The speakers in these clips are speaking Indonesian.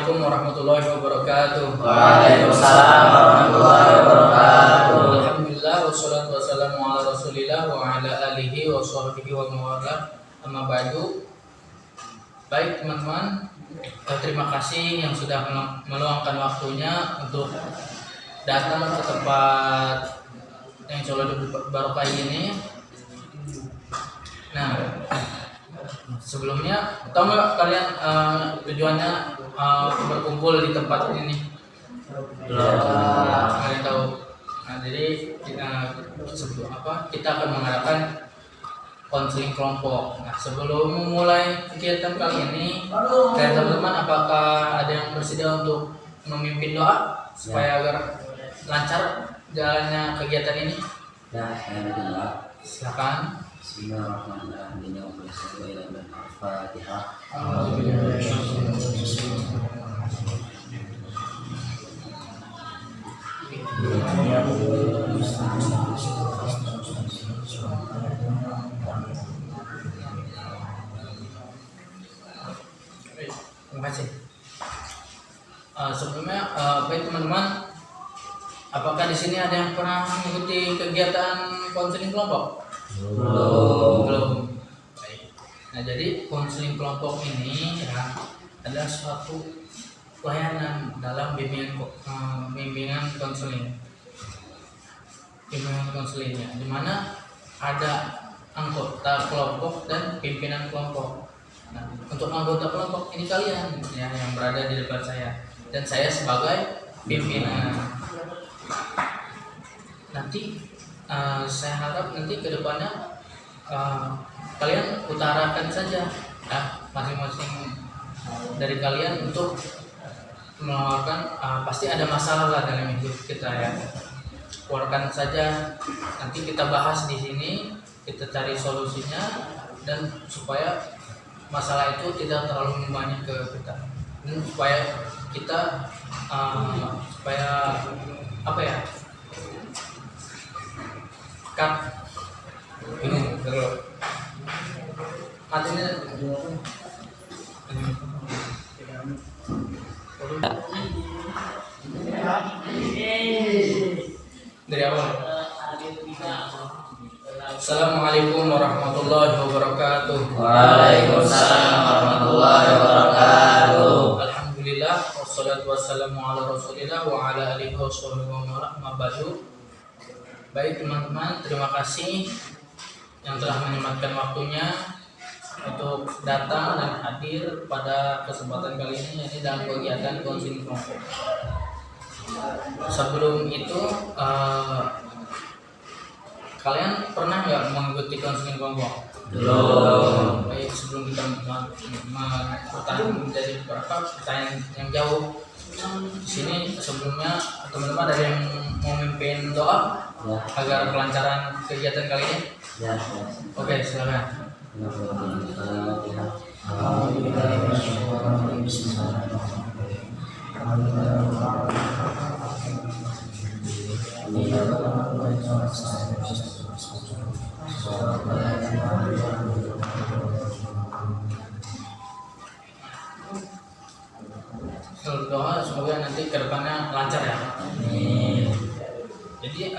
Assalamualaikum warahmatullahi wabarakatuh. Waalaikumsalam warahmatullahi wabarakatuh. Alhamdulillah wassalatu wassalamu ala Rasulillah wa ala alihi wa sahbihi wa mawala. Amma ba'du. Baik teman-teman, terima kasih yang sudah meluangkan waktunya untuk datang ke tempat yang insya Allah barokah ini. Nah, sebelumnya tahu nggak kalian tujuannya berkumpul di tempat ini? Kalian tahu? Nah, jadi kita akan mengadakan konseling kelompok. Nah, sebelum memulai kegiatan kali ini, dan teman-teman apakah ada yang bersedia untuk memimpin doa supaya agar lancar jalannya kegiatan ini? Ya, saya berdoa. Silakan. Bismillahirrahmanirrahim. Al-Fatihah. Terima kasih. Sebelumnya, baik teman-teman, apakah di sini ada yang pernah mengikuti kegiatan konseling kelompok? Belum. Baik. Nah, jadi konseling kelompok ini ya adalah suatu pelayanan dalam bimbingan konseling. Bimbingan konselingnya, di mana ada anggota kelompok dan pimpinan kelompok. Nah, untuk anggota kelompok ini kalian ya, yang berada di depan saya, dan saya sebagai pimpinan. Nanti saya harap nanti kedepannya kalian utarakan saja ya, masing-masing dari kalian untuk mengeluarkan pasti ada masalah lah dalam hidup kita ya. Keluarkan saja, nanti kita bahas di sini, kita cari solusinya, dan supaya masalah itu tidak terlalu banyak ke kita, dan supaya kita supaya apa ya, bingung terus matinya dari awal. Assalamualaikum warahmatullahi wabarakatuh. Waalaikumsalam warahmatullahi wabarakatuh. Alhamdulillah wassalatu wassalamu ala Rasulillah wa ala alihi wa sahbihi wa man ba'du. Baik teman-teman, terima kasih yang telah menyempatkan waktunya untuk datang dan hadir pada kesempatan kali ini, yaitu dalam kegiatan konseling kelompok. Sebelum itu, kalian pernah nggak mengikuti konseling kelompok? Belum. Baik, sebelum kita pertanyaan menjadi beberapa pertanyaan yang jauh, di sini sebelumnya teman-teman ada yang mau memimpin doa Ya. agar kelancaran kegiatan kali ini? Ya. Oke, silakan. Al-Fatihah. Doa semoga nanti kedepannya lancar ya. Jadi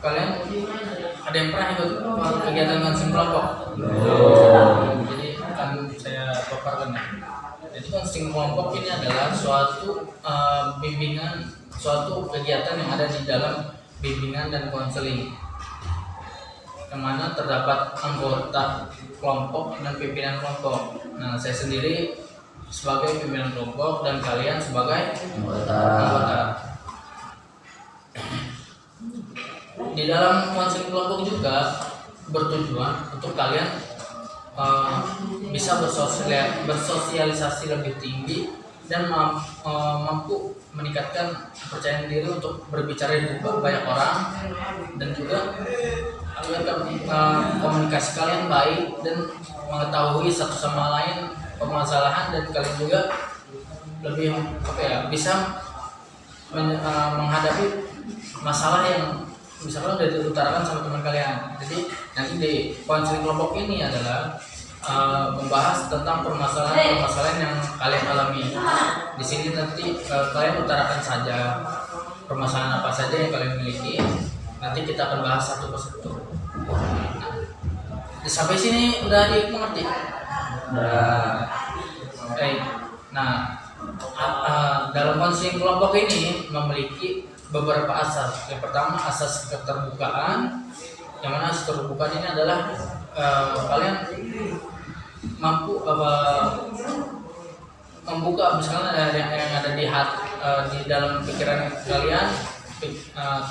kalian ada yang pernah ikut kegiatan konseling kelompok? Jadi akan saya paparkan ya. Jadi konseling kelompok ini adalah suatu bimbingan, suatu kegiatan yang ada di dalam bimbingan dan konseling, yang mana terdapat anggota kelompok dan pimpinan kelompok. Nah, saya sendiri sebagai pimpinan kelompok dan kalian sebagai anggota. Di dalam konseling kelompok juga bertujuan untuk kalian bisa bersosialisasi lebih tinggi dan mampu meningkatkan kepercayaan diri untuk berbicara di depan banyak orang, dan juga agar komunikasi kalian baik dan mengetahui satu sama lain permasalahan, dan kalian juga lebih bisa menghadapi masalah yang misalkan udah diutarakan sama teman kalian. Jadi nanti di konseling kelompok ini adalah membahas tentang permasalahan yang kalian alami. Di sini nanti kalian utarakan saja permasalahan apa saja yang kalian miliki. Nanti kita akan bahas satu persatu. Sampai sini udah dimengerti? Baik. Nah, dalam konseling kelompok ini memiliki beberapa asas. Yang pertama asas keterbukaan, yang mana asas keterbukaan ini adalah kalian mampu membuka misalnya yang ada di dalam pikiran kalian,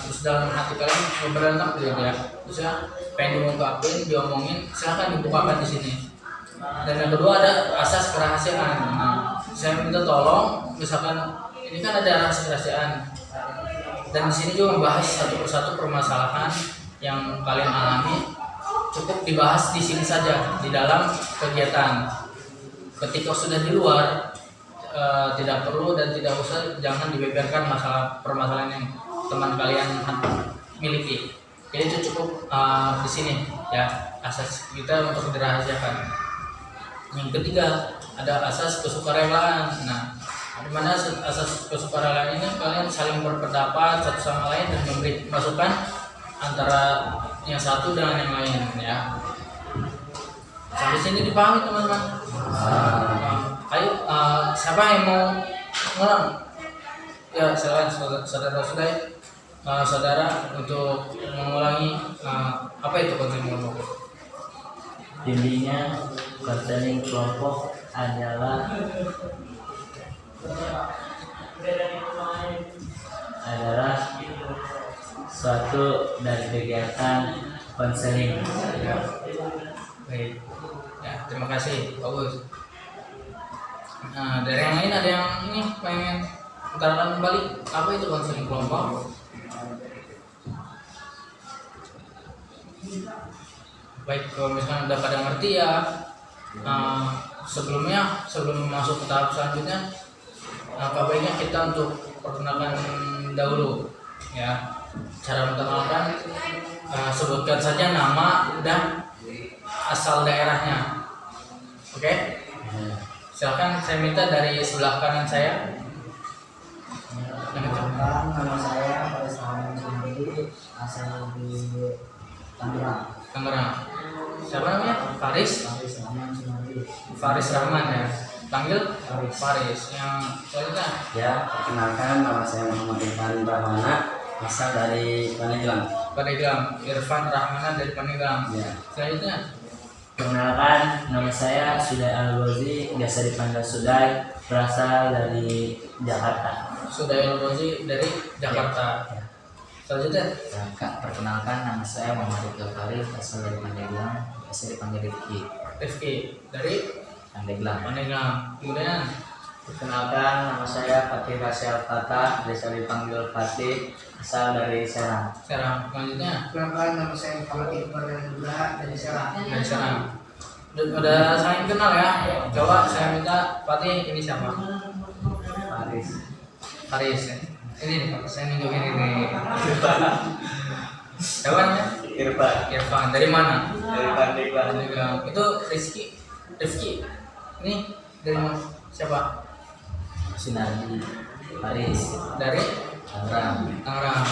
terus dalam hati kalian berenang gitu ya. Terusnya pengen diungkapin, diomongin, silahkan dibukakan di sini. Dan yang kedua ada asas kerahasiaan. Nah, saya minta tolong, misalkan ini kan ada rahasia-rahasiaan, dan di sini juga membahas satu persatu permasalahan yang kalian alami, cukup dibahas di sini saja di dalam kegiatan. Ketika sudah di luar, tidak perlu dan tidak usah, jangan dibeberkan permasalahan yang teman kalian miliki. Jadi itu cukup di sini ya asas kita untuk dirahasiakan. Yang ketiga ada asas kesukarelaan. Nah, di mana asas kesukarelaan ini kalian saling berpendapat satu sama lain dan memberi masukan antara yang satu dengan yang lain ya. Sampai sini dipahami teman-teman? Ayo, siapa yang mau ngulang? Ya, silakan saudara untuk mengulangi apa itu konseling kelompok. Intinya konseling kelompok adalah suatu dari kegiatan konseling. Baik, ya terima kasih bagus. Nah, dari yang lain ada yang ini pengen utarakan kembali apa itu konseling kelompok? Baik, kalau misalnya udah pada ngerti ya, sebelum masuk ke tahap selanjutnya, apa baiknya kita untuk perkenalkan dahulu ya. Cara memperkenalkan, sebutkan saja nama dan asal daerahnya. Oke? Silakan, saya minta dari sebelah kanan saya. Nama saya Faris Rahman Sumadi, asal di Tangerang. Siapa namanya? Faris Rahman Sumadi. Faris Rahman ya. Panggil Faris. Yang selanjutnya Ya, perkenalkan nama saya Muhammad Irfan Rahmana, asal dari Pandeglang. Pandeglang. Irfan Rahmana dari Pandeglang. Ya. Selanjutnya Perkenalkan, nama saya Sudai Al-Ghazi, biasa dipanggil Sudai, berasal dari Jakarta. Sudai Al-Ghazi dari Jakarta. Ya. Selanjutnya Kak, perkenalkan nama saya Muhammad Iqbal Farid, asal dari Pandeglang, biasa dipanggil Rifki. Rifki dari Pandeglang. Pandeglang. Kemudian Perkenalkan nama saya Fatih Rasyal Fatah, biasa dipanggil Fatih, asal dari Serang. Serang. Selanjutnya Perkenalkan nama saya Muhammad Iqbal dari Serang. dari Serang. Udah saling kenal ya. Coba saya minta Fatih ini siapa? Faris. Faris ya. Ini nih Pak, saya nunjukin ini. Siapa namanya? Irfan. Irfan. Dari mana? Dari Pandeglang. Pandeglang. Itu Rifki. Ini dari mana? Siapa? Sinardi Faris, Dari Tangerang. Tangerang.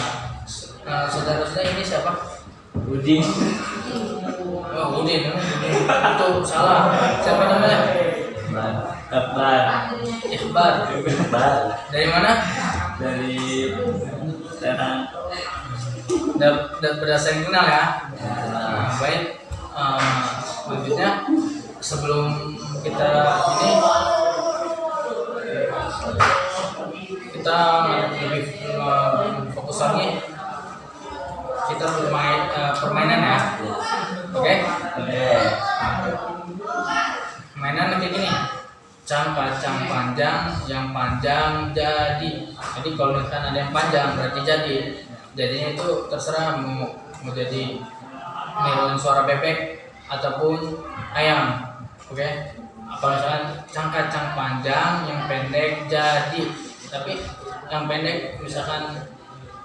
Saudara-saudara ini siapa? Udin. Oh, Udin. Itu salah. Siapa namanya? Iqbal. Iqbal. Iqbal. Dari mana? Dari Serang. Udah berdasarkan kenal ya. Nah, baik. Selanjutnya sebelum kita lebih fokus lagi, kita permainan ya. Oke? Mainan kayak gini. Cang-cang panjang, yang panjang jadi. Jadi kalau misalkan ada yang panjang berarti jadi. Jadinya itu terserah mau jadi niruin suara bebek ataupun ayam. Oke? Kalau misalkan cang-cang panjang, yang pendek jadi. Tapi yang pendek misalkan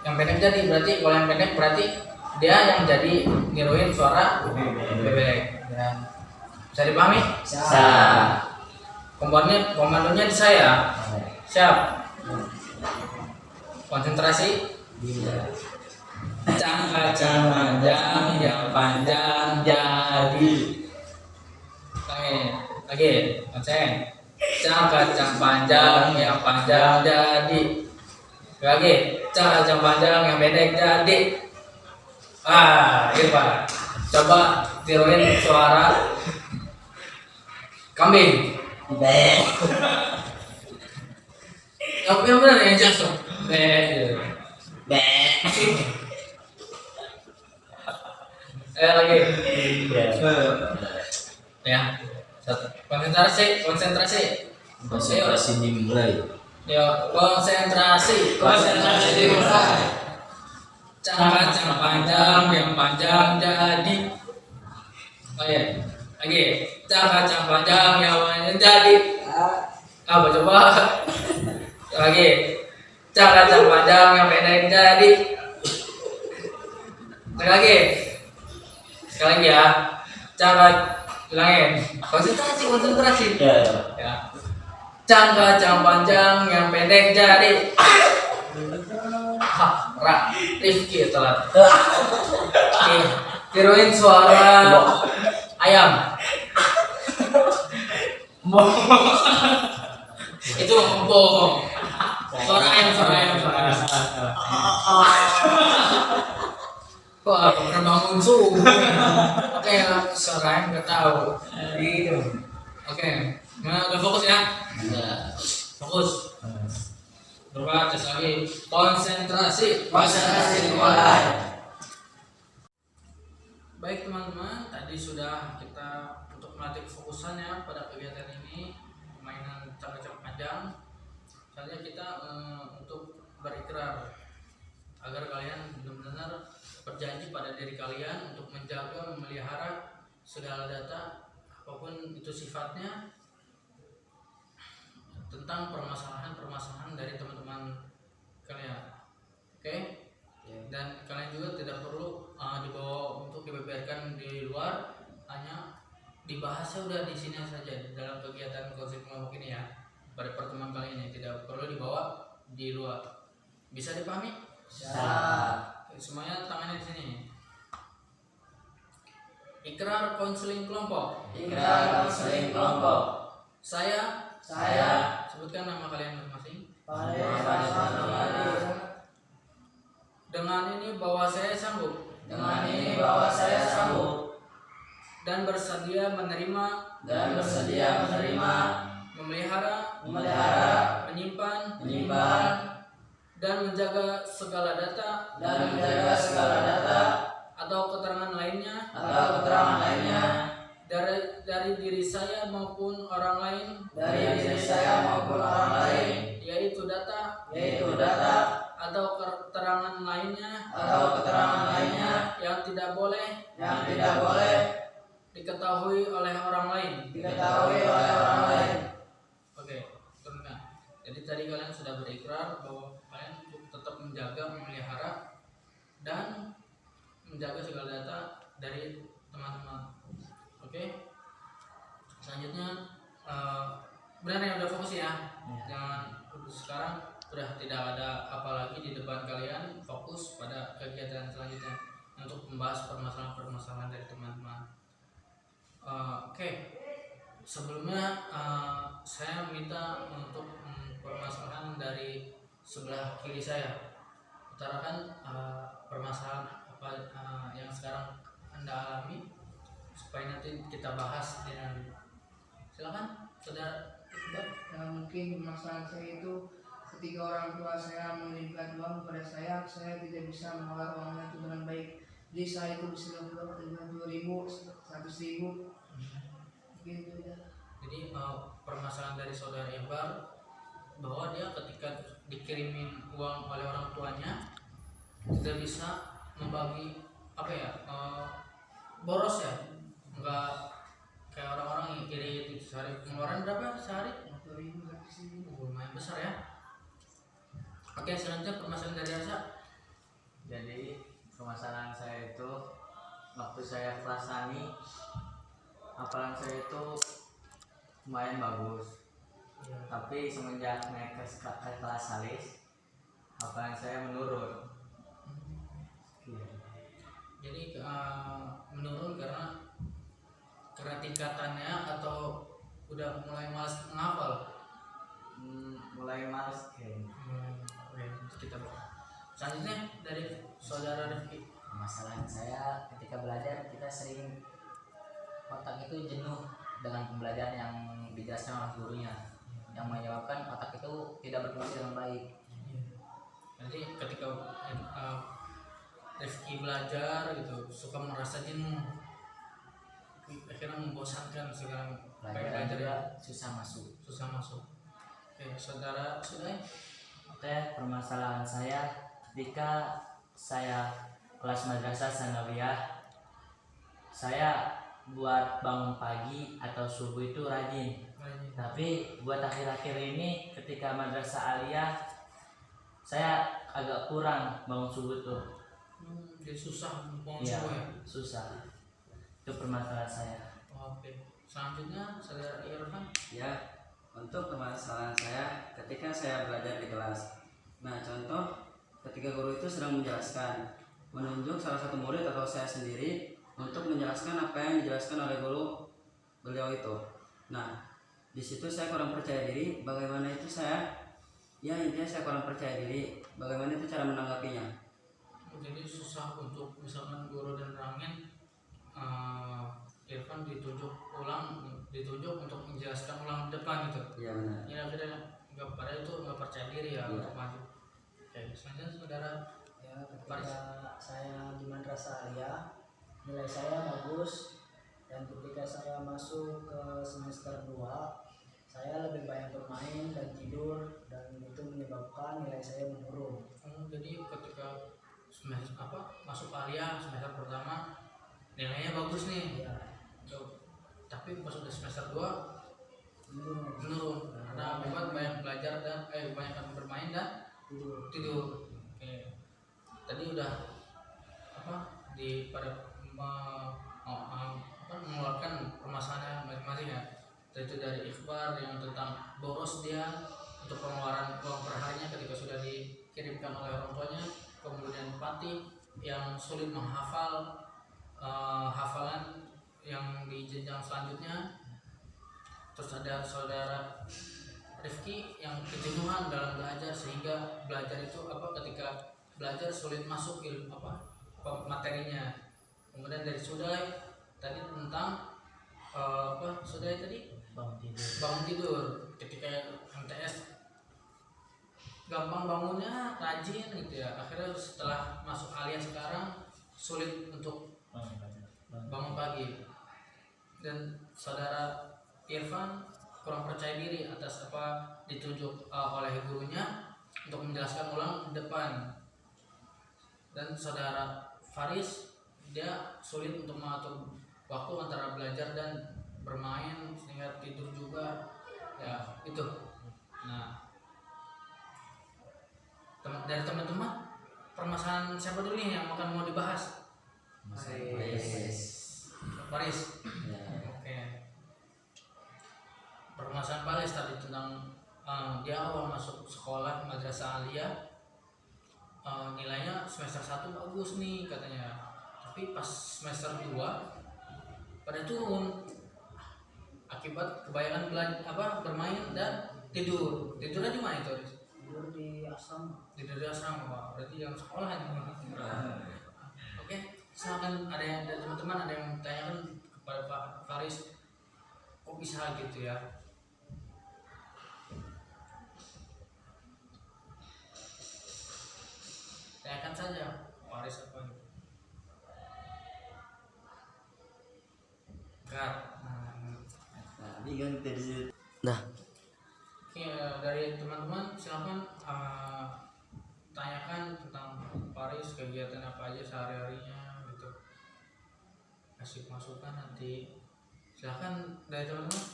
yang pendek jadi berarti kalau yang pendek berarti dia yang jadi niruin suara bebek. Ya. Bisa dipahami? Sa. Komandonya di saya. Siap. Konsentrasi. Kacang panjang yang panjang jadi. Lagi. Konsen. Kacang panjang yang panjang jadi. Lagi. Kacang panjang yang pendek jadi. Gitu Pak. Coba tiruin suara kambing. Yang benar yang jelas dong. Lagi. Ya. Konsentrasi. Konsentrasi dimulai. Yo, konsentrasi dimulai. Kacang panjang yang panjang jadi. Lagi. Kacang panjang yang panjang jadi. Apa coba? Lagi. Kacang panjang yang pendek jadi. Sekali lagi ya. Bilangin. Konsentrasi. Ya. Kacang panjang yang pendek jadi. Rifki telat. Tiruin suara ayam. Itu bohong. Suara ayam. Wah, pernah bangun subuh. Oke, suara ayam nggak tahu. Oke, udah fokus ya. Fokus. Coba tes lagi. Konsentrasi dimulai. Baik teman-teman, tadi sudah kita untuk melatih kefokusannya pada kegiatan ini, permainan cak-cak panjang. Selanjutnya kita untuk berikrar agar kalian benar-benar berjanji pada diri kalian untuk menjaga, memelihara segala data apapun itu sifatnya tentang permasalahan dari teman-teman kalian. Oke? Dan kalian juga tidak perlu dibawa untuk dibeberkan di luar, hanya dibahasnya udah di sini saja dalam kegiatan konsep kelompok ini ya. Pada pertemuan kali ini tidak perlu dibawa di luar. Bisa dipahami? Semuanya tangannya di sini. Ikrar konseling kelompok. Saya sebutkan nama kalian masing-masing. Dengan ini bahwa saya sanggup dan bersedia menerima, memelihara, menyimpan, dan menjaga segala data atau keterangan lainnya dari diri saya maupun orang lain, yaitu data atau keterangan lainnya yang tidak boleh diketahui oleh orang lain. Oke, turunkan. Jadi tadi kalian sudah berikrar bahwa kalian tetap menjaga, memelihara, dan menjaga segala data dari teman-teman. Oke. Selanjutnya benar yang udah fokus ya. Jangan sekarang sudah tidak ada apa lagi di depan kalian, fokus pada kegiatan selanjutnya untuk membahas permasalahan-permasalahan dari teman-teman. Oke. Sebelumnya saya minta untuk permasalahan dari sebelah kiri saya. Utarakan permasalahan apa yang sekarang Anda alami supaya nanti kita bahas dengan. Silakan, saudara. Mungkin permasalahan saya itu ketika orang tua saya mengirimkan uang kepada saya tidak bisa mengelola uangnya itu dengan baik. Jadi saya itu bisa mengelola dengan 2.000, 100.000. Gitu ya. Jadi permasalahan dari saudara Iqbal bahwa dia ketika dikirimin uang oleh orang tuanya tidak bisa membagi boros ya, enggak kayak orang-orang yang kiri sehari pengeluaran berapa sehari? 2.000, 100.000. Lumayan besar ya. Oke, selanjutnya permasalahan dari Asa. Jadi permasalahan saya itu waktu saya kelas tani hafalan saya itu lumayan bagus. Ya. Tapi semenjak naik ke kelas alis, hafalan saya menurun. Jadi menurun karena tingkatannya atau udah mulai malas menghafal. Mulai males kayaknya. Oke, kita selanjutnya dari saudara Rifki. Permasalahan saya ketika belajar kita sering otak itu jenuh dengan pembelajaran yang dijelaskan oleh gurunya, yang menyebabkan otak itu tidak berfungsi dengan baik. Jadi ketika Rifki belajar gitu suka merasa jenuh, akhirnya membosankan sekarang Belajar juga susah masuk. susah masuk. Oke, saudara sudah. Oke, permasalahan saya ketika saya kelas madrasah sanawiyah, saya buat bangun pagi atau subuh itu rajin. Tapi buat akhir-akhir ini ketika madrasah aliyah, saya agak kurang bangun subuh tuh. Jadi susah bangun Iya, subuh ya. susah. Itu permasalahan saya. Oke, selanjutnya saudara Irfan. Ya, untuk permasalahan saya ketika saya belajar di kelas. Nah, contoh ketika guru itu sedang menjelaskan, menunjuk salah satu murid atau saya sendiri untuk menjelaskan apa yang dijelaskan oleh guru beliau itu. Nah, di situ saya kurang percaya diri. Bagaimana itu intinya saya kurang percaya diri. Bagaimana itu cara menanggapinya? Jadi susah untuk misalkan guru dan rangin Irfan ditunjuk untuk menjelaskan ulang depan gitu. Iya benar. Ya akhirnya nggak percaya diri ya Iya. untuk maju. Oke, selanjutnya saudara. Ya, ketika saya di madrasah aliyah nilai saya bagus, dan ketika saya masuk ke semester 2 saya lebih banyak bermain dan tidur, dan itu menyebabkan nilai saya menurun. Jadi ketika masuk aliyah semester pertama nilainya bagus nih. Ya, Tapi pas udah semester 2 menurun karena memang banyak belajar dan banyak bermain dan tidur. Oke. Tadi udah mengeluarkan permasalahan masing-masing ya. Itu dari ikhbar yang tentang boros dia untuk pengeluaran uang perharinya ketika sudah dikirimkan oleh orang tuanya, kemudian Pati yang sulit menghafal hafalan yang di jenjang selanjutnya. Terus ada saudara Rifki yang kejenuhan dalam belajar sehingga belajar itu ketika belajar sulit masuk materinya. Kemudian dari Sudai tadi tentang Sudai tadi bangun tidur ketika MTS gampang bangunnya, rajin gitu ya. Akhirnya setelah masuk aliyah sekarang sulit untuk bangun pagi. Dan saudara Irfan kurang percaya diri atas apa ditunjuk oleh gurunya untuk menjelaskan ulang depan. Dan saudara Faris dia sulit untuk mengatur waktu antara belajar dan bermain sehingga tidur juga ya itu. Nah, dari teman-teman permasalahan siapa dulu nih yang akan mau dibahas? Faris. Oke. Permasalahan Faris tadi tentang dia awal masuk sekolah madrasah aliyah, nilainya semester 1 bagus nih katanya, tapi pas semester 2 pada turun akibat kebanyakan bermain dan tidur. Tidurnya di mana itu? tidur di asrama. Tidur di asrama, Pak. Berarti yang sekolah ini. Oke, silakan ada yang dari teman-teman ada yang tanyakan kepada Pak Faris, kok bisa gitu ya? Tanyakan saja Faris apa gitu. Enggak. Bingung dari situ. Oke, dari teman-teman silakan tanyakan tentang Faris, kegiatan apa aja sehari-harinya gitu. Kasih masukan nanti. Silakan dari teman-teman.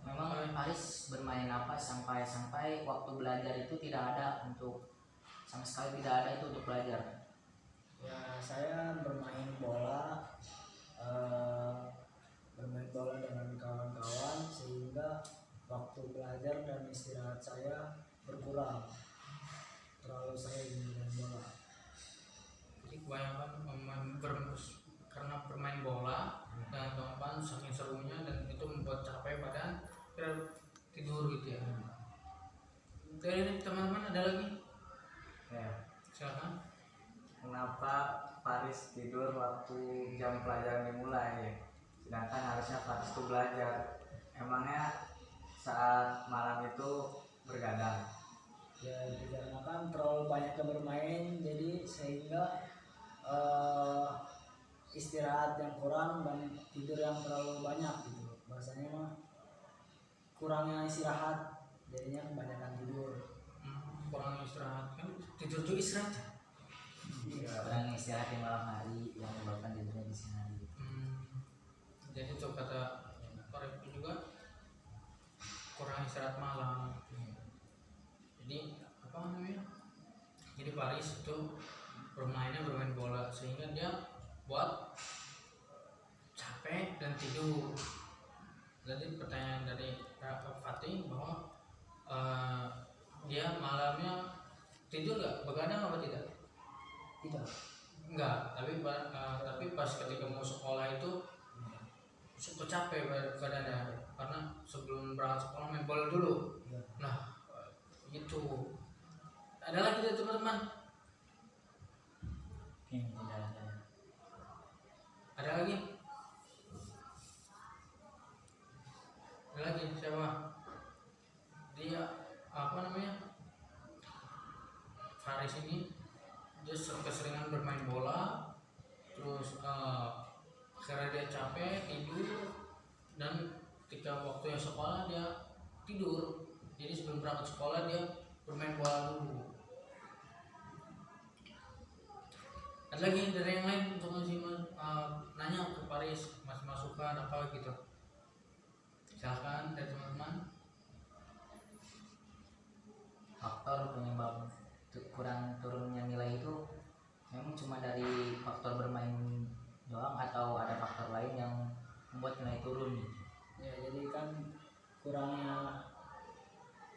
Memang Faris bermain apa sampai waktu belajar itu tidak ada, untuk sama sekali tidak ada itu untuk belajar. Ya, saya bermain bola bermain bola dengan kawan-kawan, sehingga waktu belajar dan istirahat saya berkurang, terlalu sering bermain bola. Jadi kebanyakan karena bermain bola dan kawan saking serunya dan itu membuat capek badan, kira tidur gitu ya. Dari teman-teman ada lagi? Ya, Silakan. kenapa Faris tidur waktu jam pelajaran dimulai? Sedangkan harusnya Faris itu belajar. Emangnya saat malam itu bergadang? Ya dikarenakan terlalu banyak bermain, jadi sehingga istirahat yang kurang dan tidur yang terlalu banyak gitu. Bahasanya mah kurangnya istirahat, jadinya kebanyakan tidur. Kurang istirahat kan tidur tuh istirahat ya? Kurang istirahat di malam hari yang menyebabkan tidurnya di siang hari. Jadi itu kata Pak Refki juga kurang istirahat malam. Jadi apa namanya? Jadi Paris itu bermain bola sehingga dia buat capek dan tidur. Jadi pertanyaan dari Kak Fatih bahwa dia malamnya tidur nggak, begadang apa tidak? Tidak. Enggak, tapi pas ketika mau sekolah itu suka capek badannya karena sebelum berangkat sekolah main bola dulu. Ya. Nah, itu. Ada lagi dari teman-teman? Tidak ada. Ada lagi? Ada lagi siapa? Dia apa namanya? Faris ini dia keseringan bermain bola, terus karena dia capek tidur, dan ketika waktunya sekolah dia tidur. Jadi sebelum berangkat sekolah dia bermain bola dulu. Ada lagi dari yang lain untuk ngasih nanya ke Paris, mas masukan apa gitu? Silakan dari teman-teman. Faktor penyebab kurang turunnya nilai itu memang cuma dari faktor bermain doang atau ada faktor lain yang membuat nilai turun? Ya, jadi kan kurangnya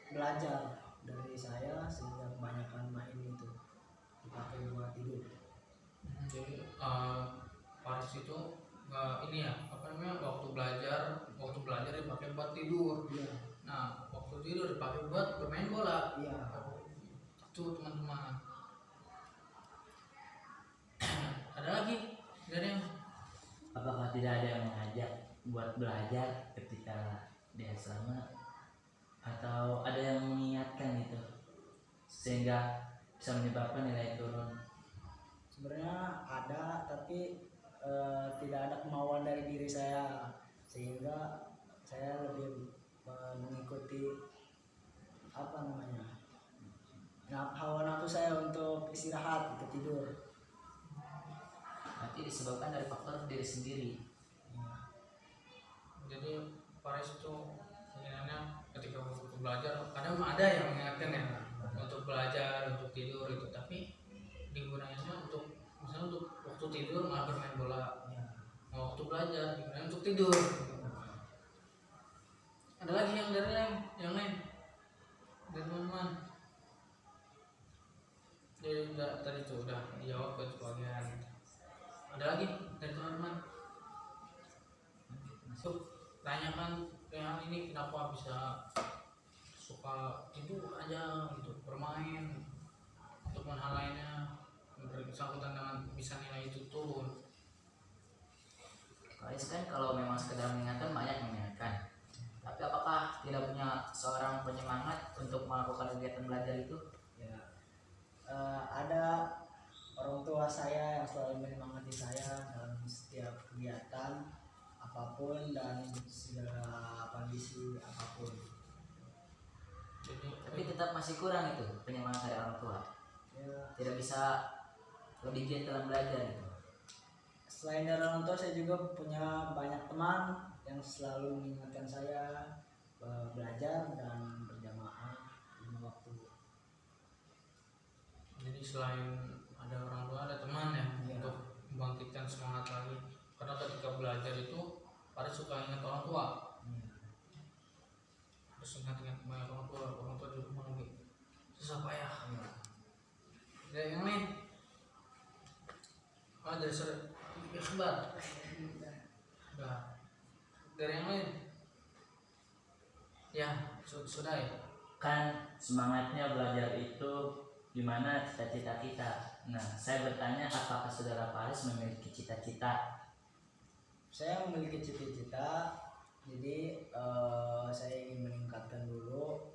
belajar dari saya sehingga kebanyakan main itu dipakai buat tidur. Jadi Paris itu ini ya apa namanya waktu belajar dipakai buat tidur. Iya. Nah waktu tidur dipakai buat bermain bola. Iya. Itu teman-teman. Ada lagi dari yang Apakah tidak ada yang mengajak buat belajar ketika dia selamat, atau ada yang mengingatkan gitu sehingga bisa menyebabkan nilai turun? Sebenarnya ada, tapi tidak ada kemauan dari diri saya, sehingga saya lebih mengikuti apa namanya, hawa nafsu saya untuk istirahat, untuk tidur. Nanti disebabkan dari faktor diri sendiri. jadi Paris itu inginnya ketika waktu belajar kadang ada yang mengingatkan ya untuk belajar, untuk tidur itu, tapi digunakannya untuk misalnya untuk waktu tidur malah bermain bola, waktu belajar digunakan untuk tidur. Ada lagi yang dari yang lain dari teman-teman? Jadi tadi itu udah dijawab ke sebagian. Ada lagi dari teman-teman? Masuk tanyakan yang ini kenapa bisa suka tidur aja gitu, bermain ataupun hal lainnya bersangkutan dengan bisa nilai itu turun. Kan kalau memang sekedar mengingatkan, banyak mengingatkan, tapi apakah tidak punya seorang penyemangat untuk melakukan kegiatan belajar itu? Ya, ada orang tua saya yang selalu menyemangati saya dalam setiap kegiatan apapun dan segala kondisi apapun. Tapi tetap masih kurang itu penyemangat dari orang tua. Ya, Tidak bisa lebih giat dalam belajar gitu. selain dari orang tua, saya juga punya banyak teman yang selalu mengingatkan saya belajar dan berjamaah lima waktu. Jadi selain ada orang tua ada teman ya Iya. untuk membangkitkan semangat lagi. karena ketika belajar itu Faris suka ingat orang tua, harus ingat-ingat banyak orang tua di rumah lagi susah payah. Dari yang lain, dari ikhbar, dari yang lain, ya sudah ya. Kan semangatnya belajar itu gimana cita-cita kita. Nah, saya bertanya apakah saudara Faris memiliki cita-cita? Saya memiliki cita-cita, jadi saya ingin meningkatkan dulu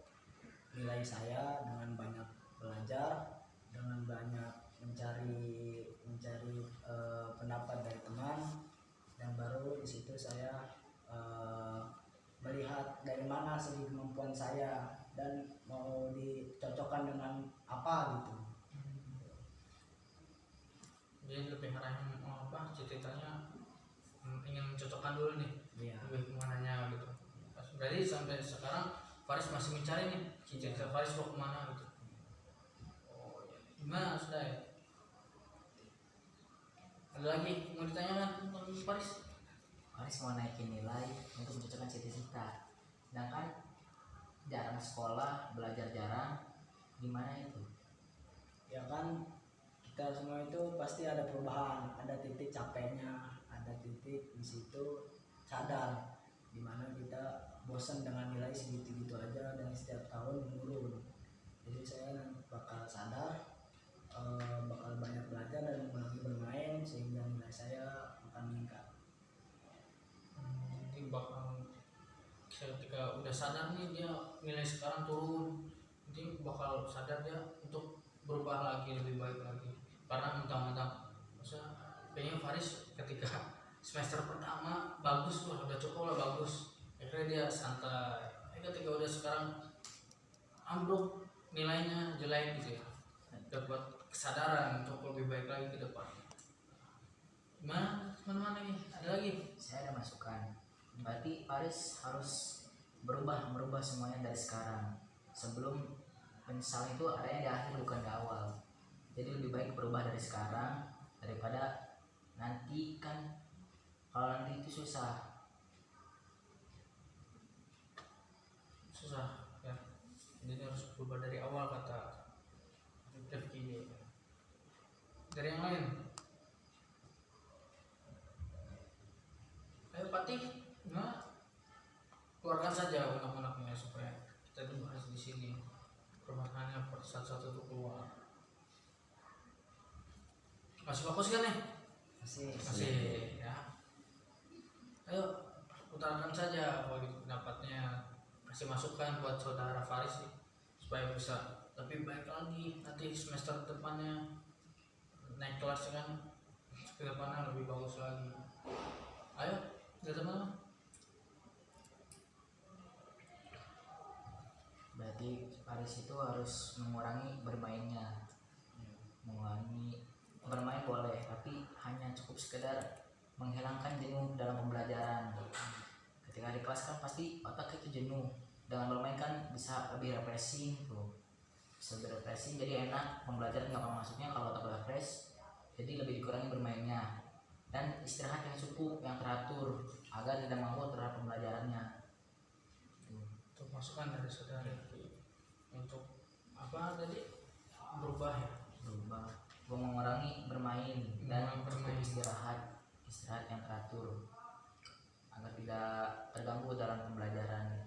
nilai saya dengan banyak belajar, dengan banyak mencari pendapat dari teman, dan baru di situ saya melihat dari mana segi kemampuan saya dan mau dicocokkan dengan apa gitu. Jadi lebih ngarahin cita-citanya ingin mencocokkan dulu nih, Iya. lebih kemananya gitu. Berarti sampai sekarang Faris masih mencari nih cita-cita Faris mau kemana gitu. Oh ya, gimana sudah ya? Ada lagi mau ditanyakan tentang Faris? Faris mau naikin nilai untuk mencocokkan cita-cita. Sedangkan jarang sekolah, belajar jarang, gimana itu? Ya kan kita semua itu pasti ada perubahan, ada titik capeknya, ada titik di situ sadar dimana kita bosan dengan nilai segitu-gitu aja dan setiap tahun menurun. Jadi saya bakal sadar, bakal banyak belajar dan lagi bermain sehingga nilai saya akan meningkat. Nanti bakal ketika udah sadar nih dia nilai sekarang turun, nanti bakal sadar dia untuk berubah lagi lebih baik lagi. Karena mentang-mentang masa kayaknya Faris ketika semester pertama bagus udah cukup lah bagus, akhirnya dia santai. Ketika udah sekarang ambruk nilainya jelek gitu ya, dapat kesadaran untuk lebih baik lagi ke depan. Gimana teman-teman lagi? Ada lagi? Saya ada masukan. Berarti Faris harus merubah semuanya dari sekarang. Sebelum penyesalan itu adanya di akhir bukan di awal. Jadi lebih baik berubah dari sekarang daripada nanti kan, kalau nanti itu susah. Ya, jadi harus berubah dari awal kata Rifki. Dari yang lain, ayo Patih, keluarkan saja unek-uneknya supaya kita dibahas di sini. Permasalahannya satu-satu itu keluar. Masih fokus kan nih? Masih ya. Ayo utarakan saja apa gitu pendapatnya, kasih masukan buat saudara Faris nih, supaya bisa lebih baik lagi nanti semester depannya naik kelas kan, ke depannya lebih bagus lagi. Ayo teman-teman. Berarti Faris itu harus mengurangi bermainnya. Mengurangi bermain boleh, tapi hanya cukup sekedar menghilangkan jenuh dalam pembelajaran. Ketika di kelas kan pasti otak itu jenuh. Dengan bermain kan bisa lebih refreshing tuh. Bisa lebih refreshing, jadi enak pembelajaran nggak akan masuknya kalau otak udah fresh. Jadi lebih dikurangi bermainnya dan istirahat yang cukup, yang teratur agar tidak mabuk terhadap pembelajarannya. Untuk masukan dari saudara Rifki untuk apa tadi berubah ya, Mengurangi bermain dan Mengurangi cukup bermain. istirahat yang teratur agar tidak terganggu dalam pembelajaran.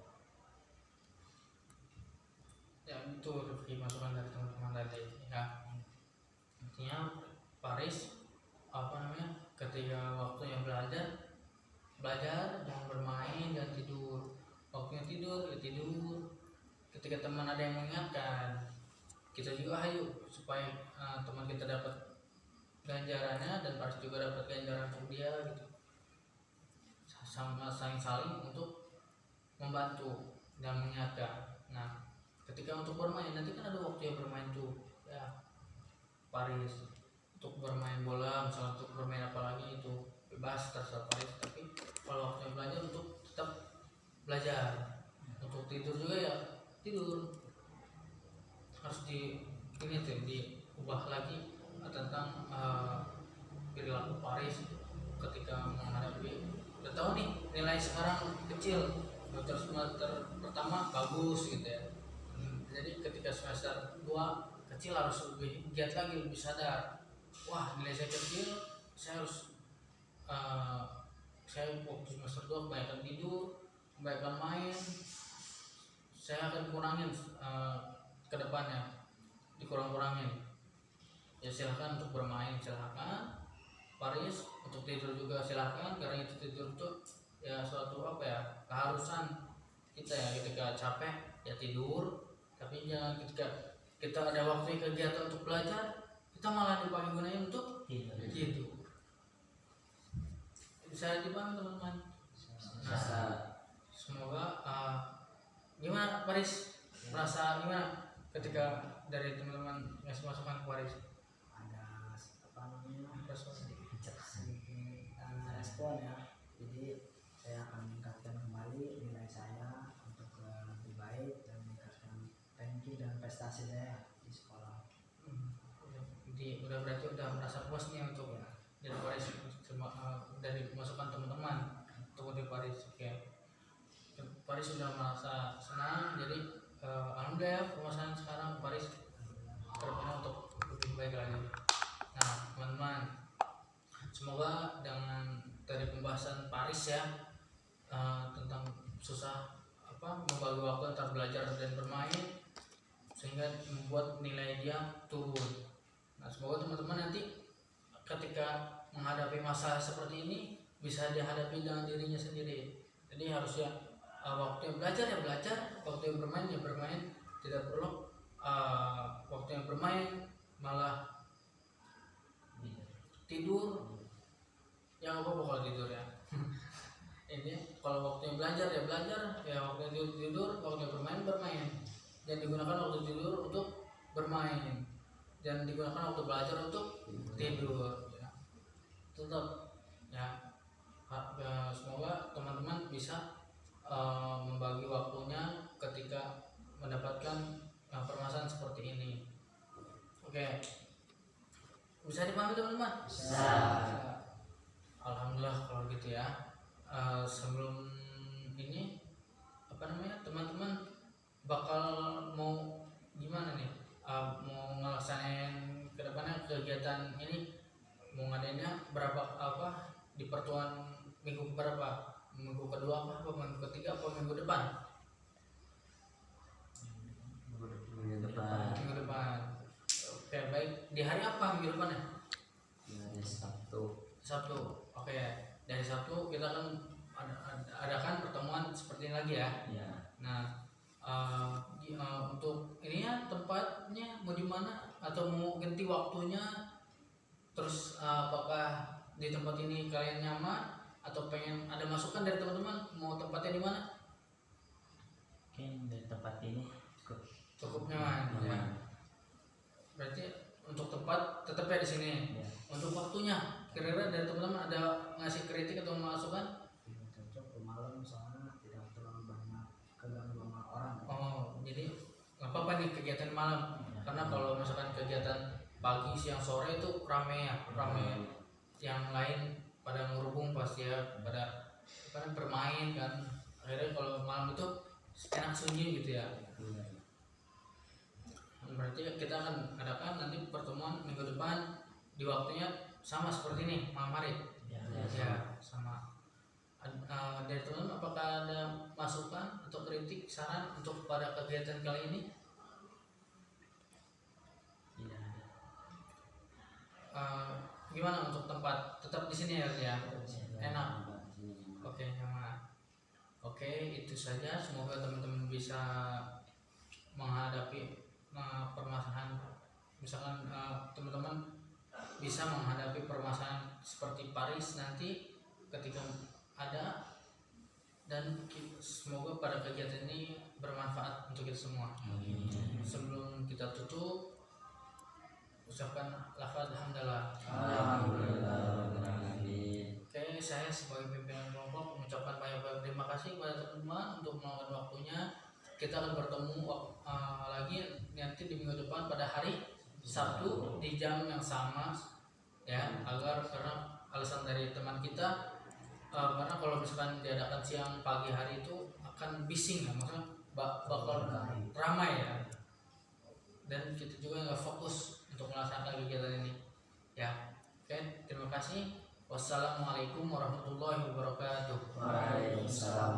ya itu Rifki masukan dari teman-teman tadi ya. Intinya Paris ketika waktunya belajar jangan bermain dan tidur. Waktunya tidur ya tidur. Ketika teman ada yang mengingatkan, kita juga ayo supaya teman kita dapat ganjarannya dan Paris juga dapat ganjaran untuk dia gitu. Sama saling untuk membantu dan mengingatkan. Nah, ketika untuk bermain nanti kan ada waktu yang bermain tuh ya Paris untuk bermain bola misalnya, untuk bermain apa lagi itu bebas terserah Paris, tapi kalau waktu yang belajar untuk tetap belajar. Untuk tidur juga ya tidur, harus diubah lagi tentang perilaku Paris ketika menghadapi, udah tahu nih nilai sekarang kecil, terus semester pertama bagus gitu ya. Jadi ketika semester 2 kecil harus lebih giat lagi, lebih sadar. Wah, nilai saya kecil, saya harus saya waktu semester 2 kebanyakan tidur, kebanyakan main. Saya akan kurangin ke depannya, dikurang-kurangin. Ya silahkan untuk bermain, silahkan. Paris untuk tidur juga silahkan, karena itu tidur itu ya suatu apa ya, keharusan kita ya. Ketika capek ya tidur, tapi jangan ketika kita ada waktu kegiatan untuk belajar, kita malah dipakai gunain untuk tidur. Bisa dipahami teman-teman? Nah, semoga gimana Paris, merasa gimana ketika dari teman-teman ngasih masukan ke Paris? Ada apa namanya, sedikit respon ya. Jadi saya akan meningkatkan kembali nilai saya untuk lebih baik dan meningkatkan ranking dan prestasi saya di sekolah. Jadi udah berarti udah merasa puas nih untuk dari Paris, dari masukan teman-teman untuk di Paris. Oke, Paris sudah merasa senang. Jadi alhamdulillah ya, permasalahan sekarang Paris kedepannya untuk lebih baik lagi. Nah teman-teman, semoga dengan dari pembahasan Paris ya, tentang susah membagi waktu antara belajar dan bermain, sehingga membuat nilai dia turun. Nah semoga teman-teman nanti ketika menghadapi masalah seperti ini bisa dihadapi dengan dirinya sendiri. Jadi harusnya waktu yang belajar ya belajar, waktu yang bermain ya bermain. Tidak perlu waktu yang bermain malah tidur. Ya nggak apa-apa kalau tidur ya. Ini kalau waktu yang belajar ya belajar, ya waktu yang tidur, waktu yang bermain bermain. Dan digunakan waktu tidur untuk bermain, dan digunakan waktu belajar untuk tidur. Ya. Tetap ya, semoga teman-teman bisa membagi waktunya ketika mendapatkan permasalahan seperti ini. Oke, bisa dipahami teman-teman? Bisa. Alhamdulillah kalau gitu ya. Sebelum ini teman-teman bakal mau gimana nih? Mau ngelaksanain ke depannya kegiatan ini, mau ngadainnya berapa di pertemuan minggu berapa? Minggu kedua minggu ketiga minggu depan? Minggu depan. Oke, baik. Di hari apa minggu depannya? Sabtu. Oke, dari Sabtu kita akan adakan pertemuan seperti ini lagi ya. Nah, untuk ini ya, tempatnya mau di mana atau mau ganti waktunya? Terus apakah di tempat ini kalian nyaman atau pengen ada masukan dari teman-teman mau tempatnya di mana? Mungkin dari tempat ini Cukup nyaman. Ya. Berarti untuk tempat tetap ya di sini. ya. Untuk waktunya, kira-kira dari teman-teman ada ngasih kritik atau masukan? Tidak cocok ke malam soalnya tidak terlalu banyak keganggu sama orang. Oh, jadi nggak apa-apa nih kegiatan malam, karena kalau misalkan kegiatan pagi, siang, sore itu rame ya, yang lain pada ngerubung pasti ya, pada bermain kan. Akhirnya kalau malam itu enak sunyi gitu ya. Berarti kita akan adakan nanti pertemuan minggu depan di waktunya sama seperti ini, malam hari. Ya, sama. Dari teman-teman apakah ada masukan atau kritik, saran untuk pada kegiatan kali ini? Gimana untuk tempat? Tetap di sini ya? Enak. Oke, nyaman. Oke, itu saja. Semoga teman-teman bisa menghadapi permasalahan. Misalkan teman-teman bisa menghadapi permasalahan seperti Paris nanti ketika ada, dan semoga pada kegiatan ini bermanfaat untuk kita semua. Sebelum kita tutup, ucapkan lafaz hamdalah. Oke, saya sebagai pimpinan kelompok mengucapkan banyak-banyak terima kasih kepada teman-teman untuk meluangkan waktunya. Kita akan bertemu lagi nanti di minggu depan pada hari Sabtu di jam yang sama ya, agar karena alasan dari teman kita, karena kalau misalkan diadakan siang pagi hari itu akan bising ya, maksudnya bakal ramai ya, dan kita juga nggak fokus untuk melaksanakan kegiatan ini ya. Oke, terima kasih. Wassalamualaikum warahmatullahi wabarakatuh. Waalaikumsalam